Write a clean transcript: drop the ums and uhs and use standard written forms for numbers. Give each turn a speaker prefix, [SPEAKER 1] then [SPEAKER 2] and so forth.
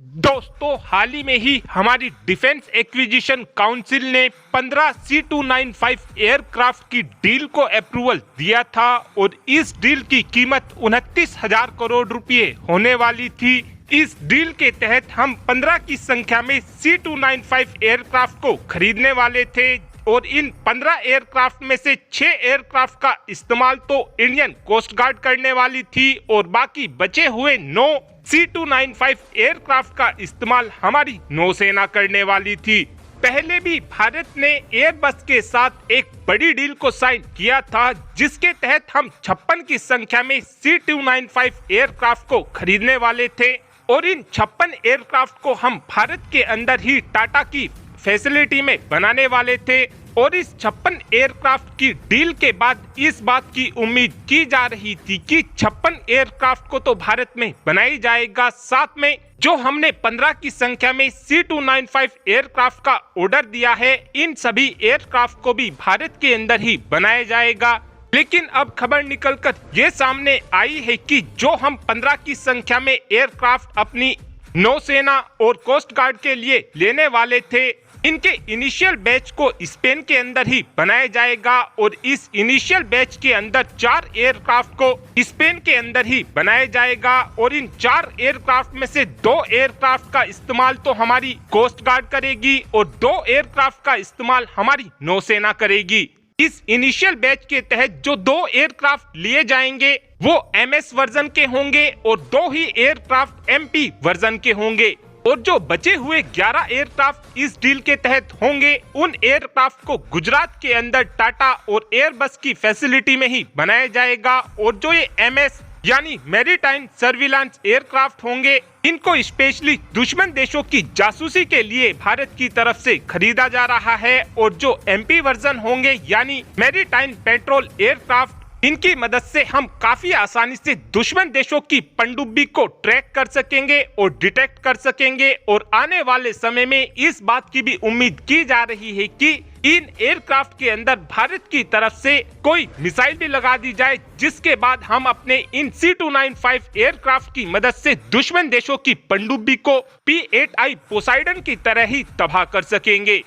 [SPEAKER 1] दोस्तों, हाल ही में ही हमारी डिफेंस एक्विजिशन काउंसिल ने 15 C295 एयरक्राफ्ट की डील को अप्रूवल दिया था और इस डील की कीमत 29,000 करोड़ रुपए होने वाली थी। इस डील के तहत हम 15 की संख्या में C295 एयरक्राफ्ट को खरीदने वाले थे और इन 15 एयरक्राफ्ट में से 6 एयरक्राफ्ट का इस्तेमाल तो इंडियन कोस्ट गार्ड करने वाली थी और बाकी बचे हुए 9 C295 एयरक्राफ्ट का इस्तेमाल हमारी नौसेना करने वाली थी। पहले भी भारत ने एयरबस के साथ एक बड़ी डील को साइन किया था, जिसके तहत हम 56 की संख्या में C295 एयरक्राफ्ट को खरीदने वाले थे और इन 56 एयरक्राफ्ट को हम भारत के अंदर ही टाटा की फैसिलिटी में बनाने वाले थे और इस 56 एयरक्राफ्ट की डील के बाद इस बात की उम्मीद की जा रही थी कि 56 एयरक्राफ्ट को तो भारत में बनाई जाएगा, साथ में जो हमने 15 की संख्या में C295 एयरक्राफ्ट का ऑर्डर दिया है, इन सभी एयरक्राफ्ट को भी भारत के अंदर ही बनाया जाएगा। लेकिन अब खबर निकलकर ये सामने आई है कि जो हम 15 की संख्या में एयरक्राफ्ट अपनी नौसेना और कोस्ट गार्ड के लिए लेने वाले थे, इनके इनिशियल बैच को स्पेन के अंदर ही बनाया जाएगा और इस इनिशियल बैच के अंदर 4 एयरक्राफ्ट को स्पेन के अंदर ही बनाया जाएगा और इन 4 एयरक्राफ्ट में से 2 एयरक्राफ्ट का इस्तेमाल तो हमारी कोस्ट गार्ड करेगी और 2 एयरक्राफ्ट का इस्तेमाल हमारी नौसेना करेगी। इस इनिशियल बैच के तहत जो 2 एयरक्राफ्ट लिए जाएंगे वो MS वर्जन के होंगे और 2 ही एयरक्राफ्ट MP वर्जन के होंगे और जो बचे हुए 11 एयरक्राफ्ट इस डील के तहत होंगे, उन एयरक्राफ्ट को गुजरात के अंदर टाटा और एयरबस की फैसिलिटी में ही बनाया जाएगा और जो ये MS यानी मैरीटाइम सर्विलांस एयरक्राफ्ट होंगे, इनको स्पेशली दुश्मन देशों की जासूसी के लिए भारत की तरफ से खरीदा जा रहा है और जो MP वर्जन होंगे यानी मैरीटाइम पेट्रोल एयरक्राफ्ट, इनकी मदद से हम काफी आसानी से दुश्मन देशों की पनडुब्बी को ट्रैक कर सकेंगे और डिटेक्ट कर सकेंगे और आने वाले समय में इस बात की भी उम्मीद की जा रही है कि इन एयरक्राफ्ट के अंदर भारत की तरफ से कोई मिसाइल भी लगा दी जाए, जिसके बाद हम अपने इन C295 एयरक्राफ्ट की मदद से दुश्मन देशों की पनडुब्बी को P8I पोसाइडन की तरह ही तबाह कर सकेंगे।